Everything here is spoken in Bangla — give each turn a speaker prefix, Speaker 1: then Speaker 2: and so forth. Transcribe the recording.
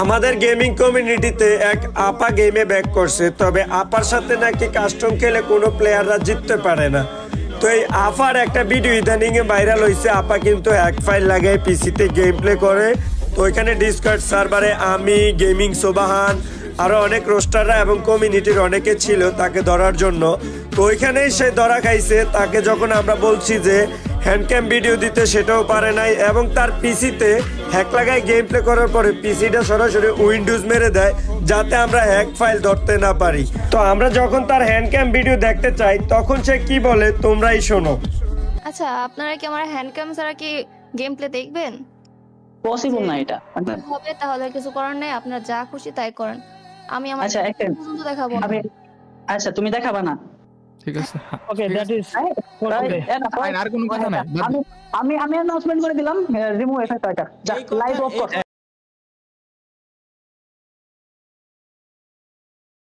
Speaker 1: আমাদের গেমিং কমিউনিটিতে এক আপা গেমে ব্যাক করছে, তবে আপার সাথে নাকি কাস্টম খেলে কোনো প্লেয়াররা জিততে পারে না। তো এই আপার একটা ভিডিও ইদানিং এ ভাইরাল হয়েছে। আপা কিন্তু হ্যাক ফাইল লাগায় পিসিতে গেম প্লে করে। তো ওইখানে ডিসকর্ড সার্ভারে আমি, গেমিং সোবাহান, আরো অনেক রোস্টাররা এবং কমিউনিটির অনেকে ছিল তাকে ধরার জন্য। তো ওইখানেই সে ধরা খাইছে। তাকে যখন আমরা বলছি যে হ্যান্ডক্যাম ভিডিও দিতে, সেটাও পারে নাই এবং তার পিসিতে হ্যাক লাগায় গেম প্লে করার পরে পিসিটা সরাসরি উইন্ডোজ মেরে দেয় যাতে আমরা হ্যাক ফাইল ধরতে না পারি। তো আমরা যখন তার হ্যান্ডক্যাম ভিডিও দেখতে চাই তখন সে কি বলে তোমরাই শোনো।
Speaker 2: আচ্ছা, আপনারা কি আমার হ্যান্ড ক্যাম ছাড়া কি গেম প্লে দেখবেন?
Speaker 3: পসিবল না এটা।
Speaker 2: হবে, তাহলে কিছু করার নেই, আপনারা যা খুশি তাই করেন। আমি আমার
Speaker 3: আচ্ছা, একটা
Speaker 2: পর্যন্ত দেখাবো না।
Speaker 3: আচ্ছা, তুমি দেখাবা না?
Speaker 4: ঠিক আছে।
Speaker 5: ওকে, দ্যাট ইজ
Speaker 4: আর কোনো কথা নাই।
Speaker 3: আমি অ্যানাউন্সমেন্ট করে দিলাম, রিমুভ এফেক্ট লাইভ অফ কর।